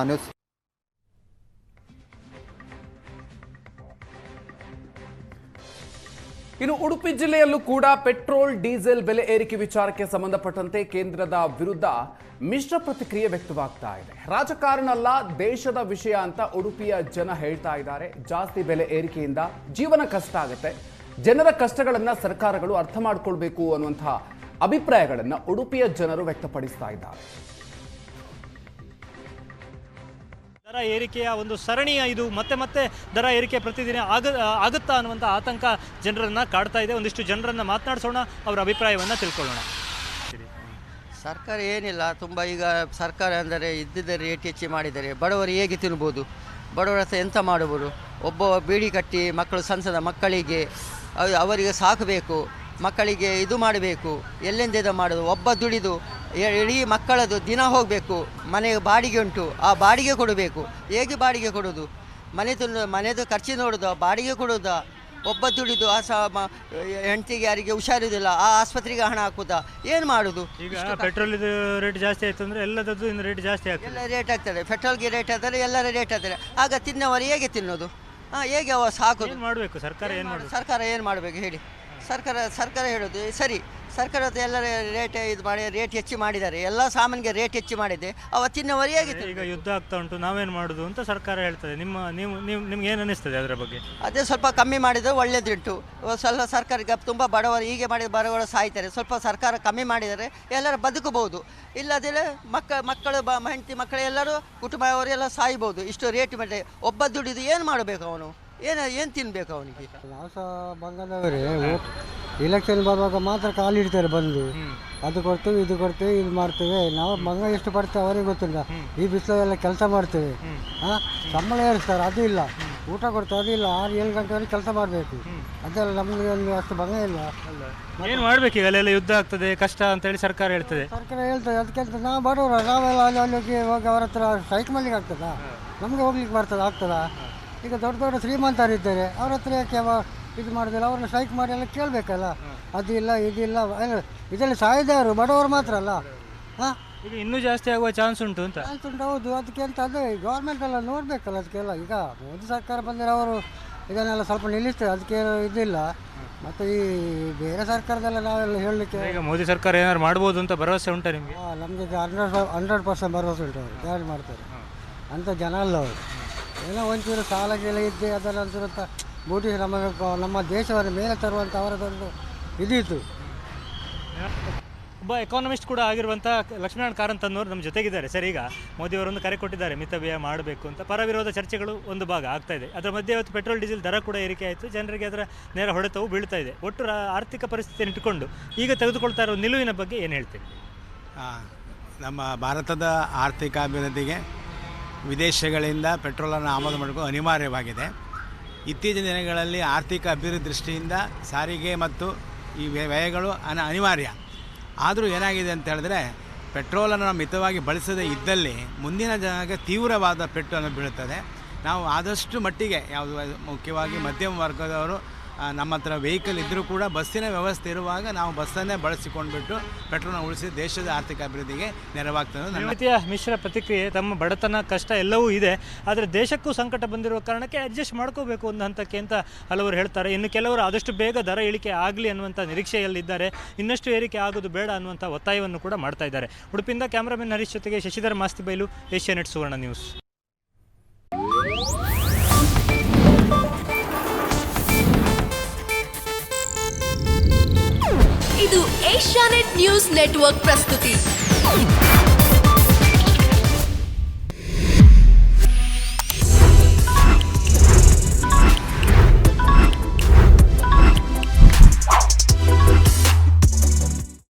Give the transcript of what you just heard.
News. ಇನ್ನು ಉಡುಪಿ ಜಿಲ್ಲೆಯಲ್ಲೂ ಕೂಡ ಪೆಟ್ರೋಲ್ ಡೀಸೆಲ್ ಬೆಲೆ ಏರಿಕೆ ವಿಚಾರಕ್ಕೆ ಸಂಬಂಧಪಟ್ಟಂತೆ ಕೇಂದ್ರದ ವಿರುದ್ಧ ಮಿಶ್ರ ಪ್ರತಿಕ್ರಿಯೆ ವ್ಯಕ್ತವಾಗ್ತಾ ಇದೆ. ರಾಜಕಾರಣ ಅಲ್ಲ, ದೇಶದ ವಿಷಯ ಅಂತ ಉಡುಪಿಯ ಜನ ಹೇಳ್ತಾ ಇದ್ದಾರೆ. ಜಾಸ್ತಿ ಬೆಲೆ ಏರಿಕೆಯಿಂದ ಜೀವನ ಕಷ್ಟ ಆಗುತ್ತೆ, ಜನರ ಕಷ್ಟಗಳನ್ನ ಸರ್ಕಾರಗಳು ಅರ್ಥ ಮಾಡಿಕೊಳ್ಬೇಕು ಅನ್ನುವಂತಹ ಅಭಿಪ್ರಾಯಗಳನ್ನ ಉಡುಪಿಯ ಜನರು ವ್ಯಕ್ತಪಡಿಸ್ತಾ ಇದ್ದಾರೆ. ದರ ಏರಿಕೆಯ ಒಂದು ಸರಣಿಯ ಇದು ಮತ್ತೆ ದರ ಏರಿಕೆ ಪ್ರತಿದಿನ ಆಗುತ್ತಾ ಅನ್ನುವಂಥ ಆತಂಕ ಜನರನ್ನು ಕಾಡ್ತಾ ಇದೆ. ಒಂದಿಷ್ಟು ಜನರನ್ನು ಮಾತನಾಡಿಸೋಣ, ಅವರ ಅಭಿಪ್ರಾಯವನ್ನು ತಿಳ್ಕೊಳ್ಳೋಣ. ಸರ್ಕಾರ ಏನಿಲ್ಲ, ತುಂಬ ಈಗ ಸರ್ಕಾರ ಅಂದರೆ ಇದ್ದಿದ್ದ ರೇಟ್ ಹೆಚ್ಚು ಮಾಡಿದ್ದಾರೆ. ಬಡವರು ಹೇಗೆ ತಿನ್ಬೋದು, ಬಡವರ ಹತ್ರ ಎಂತ ಮಾಡ್ಬೋದು? ಒಬ್ಬ ಬೀಡಿ ಕಟ್ಟಿ ಮಕ್ಕಳು ಸಣ್ಣ ಮಕ್ಕಳಿಗೆ ಅವರಿಗೆ ಸಾಕಬೇಕು, ಮಕ್ಕಳಿಗೆ ಇದು ಮಾಡಬೇಕು, ಎಲ್ಲಿಂದ ಮಾಡೋದು? ಒಬ್ಬ ದುಡಿದು ಇಡೀ ಮಕ್ಕಳದು ದಿನ ಹೋಗಬೇಕು, ಮನೆಗೆ ಬಾಡಿಗೆ ಉಂಟು, ಆ ಬಾಡಿಗೆ ಕೊಡಬೇಕು. ಹೇಗೆ ಬಾಡಿಗೆ ಕೊಡೋದು? ಮನೆದು ಖರ್ಚು ನೋಡೋದು, ಬಾಡಿಗೆ ಕೊಡೋದು. ಒಬ್ಬ ದುಡಿದು ಹೆಂಡತಿಗೆ ಯಾರಿಗೆ ಹುಷಾರಿದಿಲ್ಲ, ಆ ಆಸ್ಪತ್ರೆಗೆ ಹಣ ಹಾಕುದಾ? ಏನು ಮಾಡೋದು? ಈಗ ಪೆಟ್ರೋಲ್ ರೇಟ್ ಜಾಸ್ತಿ ಆಯಿತು ಅಂದರೆ ಎಲ್ಲದದ್ದು ಇನ್ನು ರೇಟ್ ಜಾಸ್ತಿ ಆಗ್ತದೆ. ಎಲ್ಲ ರೇಟ್ ಆಗ್ತದೆ, ಪೆಟ್ರೋಲ್ಗೆ ರೇಟ್ ಆಗ್ತದೆ, ಎಲ್ಲರ ರೇಟ್ ಆಗ್ತದೆ. ಆಗ ತಿನ್ನವರು ಹೇಗೆ ತಿನ್ನೋದು? ಹೇಗೆ ಅವ ಸಾಕೋದು? ಏನು ಮಾಡಬೇಕು ಸರ್ಕಾರ? ಏನು ಮಾಡಬೇಕು? ಸರ್ಕಾರ ಏನು ಮಾಡಬೇಕು ಹೇಳಿ? ಸರ್ಕಾರ ಹೇಳೋದು ಸರಿ, ಸರ್ಕಾರ ಎಲ್ಲರ ರೇಟ್ ಇದು ಮಾಡಿ ರೇಟ್ ಹೆಚ್ಚು ಮಾಡಿದ್ದಾರೆ, ಎಲ್ಲ ಸಾಮಾನಿಗೆ ರೇಟ್ ಹೆಚ್ಚು ಮಾಡಿದೆ, ಅವ ತಿನ್ನವರು ಹೇಗೆ? ಈಗ ಯುದ್ಧ ಆಗ್ತಾ ಉಂಟು, ನಾವೇನು ಮಾಡೋದು ಅಂತ ಸರ್ಕಾರ ಹೇಳ್ತದೆ. ನಿಮ್ಗೆ ಏನು ಅನ್ನಿಸ್ತದೆ ಅದರ ಬಗ್ಗೆ? ಅದೇ ಸ್ವಲ್ಪ ಕಮ್ಮಿ ಮಾಡಿದರೆ ಒಳ್ಳೆಯದುಂಟು. ಸ್ವಲ್ಪ ಸರ್ಕಾರಕ್ಕೆ ತುಂಬ ಬಡವರು ಹೀಗೆ ಮಾಡಿದ ಬಡವರು ಸಾಯ್ತಾರೆ. ಸ್ವಲ್ಪ ಸರ್ಕಾರ ಕಮ್ಮಿ ಮಾಡಿದರೆ ಎಲ್ಲರೂ ಬದುಕಬಹುದು. ಇಲ್ಲದಿದ್ದರೆ ಮಕ್ಕಳು ಹೆಂಡತಿ ಮಕ್ಕಳು ಎಲ್ಲರೂ ಕುಟುಂಬವರೆಲ್ಲ ಸಾಯ್ಬೋದು. ಇಷ್ಟು ರೇಟ್ ಮಾಡಿ ಒಬ್ಬ ದುಡಿದು ಏನು ಮಾಡಬೇಕು ಅವನು? ಏನು ತಿನ್ನಬೇಕು ಅವನಿಗೆ? ನಾವು ಸಹ ಬಂಗಾಳದವರೇ. ಇಲೆಕ್ಷನ್ ಬರುವಾಗ ಮಾತ್ರ ಕಾಲಿಡ್ತಾರೆ ಬಂದು, ಅದು ಕೊಡ್ತೇವೆ ಇದು ಕೊಡ್ತೇವೆ ಇದು ಮಾಡ್ತೇವೆ. ನಾವು ಬಂಗ ಎಷ್ಟು ಪಡ್ತೇವೆ ಅವರಿಗೆ ಗೊತ್ತಿಲ್ಲ. ಈ ಬಿಸಿಲಲ್ಲಿ ಕೆಲಸ ಮಾಡ್ತೇವೆ, ಸಂಬಳ ಏರಿಸ್ತಾರೆ, ಅದು ಇಲ್ಲ. ಊಟ ಕೊಡ್ತೇವೆ, ಅದು ಇಲ್ಲ. 6-7 ಗಂಟೆವರೆಗೆ ಕೆಲಸ ಮಾಡಬೇಕು, ಅದೆಲ್ಲ ನಮಗೆ ಒಂದು ಅಷ್ಟು ಬಂಗ ಇಲ್ಲ. ಏನು ಮಾಡಬೇಕು? ಈಗ ಅಲ್ಲೆಲ್ಲ ಯುದ್ಧ ಆಗ್ತದೆ, ಕಷ್ಟ ಅಂತೇಳಿ ಸರ್ಕಾರ ಹೇಳ್ತದೆ. ಸರ್ಕಾರ ಹೇಳ್ತದೆ, ಅದಕ್ಕಿಂತ ನಾವು ಬಡವರು, ನಾವೆಲ್ಲ ಅಲ್ಲಿಗೆ ಹೋಗಿ ಅವ್ರ ಹತ್ರ ಸ್ಟ್ರೈಕ್ ಮಾಡ್ಲಿಕ್ಕೆ ಆಗ್ತದಾ? ನಮಗೆ ಹೋಗ್ಲಿಕ್ಕೆ ಆಗ್ತದಾ? ಈಗ ದೊಡ್ಡ ಶ್ರೀಮಂತರಿದ್ದಾರೆ, ಅವ್ರ ಹತ್ರ ಯಾಕೆ ಇದು ಮಾಡೋದಿಲ್ಲ? ಅವ್ರನ್ನ ಸ್ಟ್ರೈಕ್ ಮಾಡಿ ಎಲ್ಲ ಕೇಳಬೇಕಲ್ಲ. ಅದಿಲ್ಲ ಇದಿಲ್ಲ, ಇದರಲ್ಲಿ ಸಾಯಿದವರು ಬಡವರು ಮಾತ್ರ ಅಲ್ಲ. ಈಗ ಇನ್ನೂ ಜಾಸ್ತಿ ಆಗುವ ಚಾನ್ಸ್ ಉಂಟು ಅಂತ. ಚಾನ್ಸ್ ಉಂಟು, ಹೌದು. ಅದಕ್ಕೆ ಅಂತ ಅದೇ ಗೌರ್ಮೆಂಟ್ ಎಲ್ಲ ನೋಡಬೇಕಲ್ಲ ಅದಕ್ಕೆಲ್ಲ. ಈಗ ಮೋದಿ ಸರ್ಕಾರ ಬಂದರೆ ಅವರು ಇದನ್ನೆಲ್ಲ ಸ್ವಲ್ಪ ನಿಲ್ಲಿಸ್ತಾರೆ, ಅದಕ್ಕೆ ಇದಿಲ್ಲ. ಮತ್ತು ಈ ಬೇರೆ ಸರ್ಕಾರದಲ್ಲ ನಾವೆಲ್ಲ ಹೇಳಲಿಕ್ಕೆ. ಈಗ ಮೋದಿ ಸರ್ಕಾರ ಏನಾದ್ರು ಮಾಡ್ಬೋದು ಅಂತ ಭರವಸೆ ಉಂಟಾ ನಿಮಗೆ? ನಮಗೆ 100% ಭರವಸೆ ಉಂಟು, ಅವರು ಗ್ಯಾರಂಟಿ ಮಾಡ್ತಾರೆ ಅಂತ ಜನ ಅಲ್ಲ ಅವರು. ಏನೋ ಒಂಚೂರು ಸಾಲಗೆಲ್ಲ ಇದ್ದೆ ಅದರ ಅಂತ ಬೂಟಿ ನಮ್ಮ ದೇಶವನ್ನು ಮೇಲೆ ತರುವಂಥ ಅವರದೊಂದು ಇದಿತ್ತು. ಒಬ್ಬ ಎಕಾನಮಿಸ್ಟ್ ಕೂಡ ಆಗಿರುವಂಥ ಲಕ್ಷ್ಮೀನಾರಾಯಣ ಕಾರಂತ್ ಅನ್ನೋರು ನಮ್ಮ ಜೊತೆಗಿದ್ದಾರೆ. ಸರ್, ಈಗ ಮೋದಿಯವರೊಂದು ಕರೆ ಕೊಟ್ಟಿದ್ದಾರೆ ಮಿತವ್ಯಯ ಮಾಡಬೇಕು ಅಂತ. ಪರ ವಿರೋಧ ಚರ್ಚೆಗಳು ಒಂದು ಭಾಗ ಆಗ್ತಾ ಇದೆ. ಅದರ ಮಧ್ಯೆ ಇವತ್ತು ಪೆಟ್ರೋಲ್ ಡೀಸೆಲ್ ದರ ಕೂಡ ಏರಿಕೆ ಆಯಿತು, ಜನರಿಗೆ ಅದರ ನೇರ ಹೊಡೆತವು ಬೀಳ್ತಾ ಇದೆ. ಒಟ್ಟು ಆರ್ಥಿಕ ಪರಿಸ್ಥಿತಿಯನ್ನು ಇಟ್ಟುಕೊಂಡು ಈಗ ತೆಗೆದುಕೊಳ್ತಾ ಇರೋ ನಿಲುವಿನ ಬಗ್ಗೆ ಏನು ಹೇಳ್ತೀವಿ? ನಮ್ಮ ಭಾರತದ ಆರ್ಥಿಕ ಅಭಿವೃದ್ಧಿಗೆ ವಿದೇಶಗಳಿಂದ ಪೆಟ್ರೋಲನ್ನು ಆಮದು ಮಾಡೋದು ಅನಿವಾರ್ಯವಾಗಿದೆ. ಇತ್ತೀಚಿನ ದಿನಗಳಲ್ಲಿ ಆರ್ಥಿಕ ಅಭಿವೃದ್ಧಿ ದೃಷ್ಟಿಯಿಂದ ಸಾರಿಗೆ ಮತ್ತು ಈ ವ್ಯಯಗಳು ಅನಿವಾರ್ಯ. ಆದರೂ ಏನಾಗಿದೆ ಅಂತ ಹೇಳಿದ್ರೆ, ಪೆಟ್ರೋಲನ್ನು ಮಿತವಾಗಿ ಬಳಸದೇ ಇದ್ದಲ್ಲಿ ಮುಂದಿನ ಜನಕ್ಕೆ ತೀವ್ರವಾದ ಪೆಟ್ಟನ್ನು ಬೀಳುತ್ತದೆ. ನಾವು ಆದಷ್ಟು ಮಟ್ಟಿಗೆ ಯಾವುದು ಮುಖ್ಯವಾಗಿ ಮಧ್ಯಮ ವರ್ಗದವರು ನಮ್ಮ ಹತ್ರ ವೆಹಿಕಲ್ ಇದ್ದರೂ ಕೂಡ ಬಸ್ಸಿನ ವ್ಯವಸ್ಥೆ ಇರುವಾಗ ನಾವು ಬಸ್ಸನ್ನೇ ಬಳಸಿಕೊಂಡ್ಬಿಟ್ಟು ಪೆಟ್ರೋಲ್ನ ಉಳಿಸಿ ದೇಶದ ಆರ್ಥಿಕ ಅಭಿವೃದ್ಧಿಗೆ ನೆರವಾಗ್ತದೆ. ರೀತಿಯ ಮಿಶ್ರ ಪ್ರತಿಕ್ರಿಯೆ. ತಮ್ಮ ಬಡತನ ಕಷ್ಟ ಎಲ್ಲವೂ ಇದೆ, ಆದರೆ ದೇಶಕ್ಕೂ ಸಂಕಟ ಬಂದಿರುವ ಕಾರಣಕ್ಕೆ ಅಡ್ಜಸ್ಟ್ ಮಾಡ್ಕೋಬೇಕು ಒಂದು ಹಂತಕ್ಕೆ ಅಂತ ಹಲವರು ಹೇಳ್ತಾರೆ. ಇನ್ನು ಕೆಲವರು ಆದಷ್ಟು ಬೇಗ ದರ ಇಳಿಕೆ ಆಗಲಿ ಅನ್ನುವಂಥ ನಿರೀಕ್ಷೆಯಲ್ಲಿದ್ದಾರೆ. ಇನ್ನಷ್ಟು ಏರಿಕೆ ಆಗೋದು ಬೇಡ ಅನ್ನುವಂಥ ಒತ್ತಾಯವನ್ನು ಕೂಡ ಮಾಡ್ತಾ ಇದ್ದಾರೆ. ಉಡುಪಿಯಿಂದ ಕ್ಯಾಮ್ರಾಮನ್ ಹರೀಶ್ ಜೊತೆಗೆ ಶಶಿಧರ್ ಮಾಸ್ತಿಬೈಲು, ಏಷ್ಯಾನೆಟ್ ಸುವರ್ಣ ನ್ಯೂಸ್. ಇದು ಏಷ್ಯಾನೆಟ್ ನ್ಯೂಸ್ ನೆಟ್ವರ್ಕ್ ಪ್ರಸ್ತುತಿ.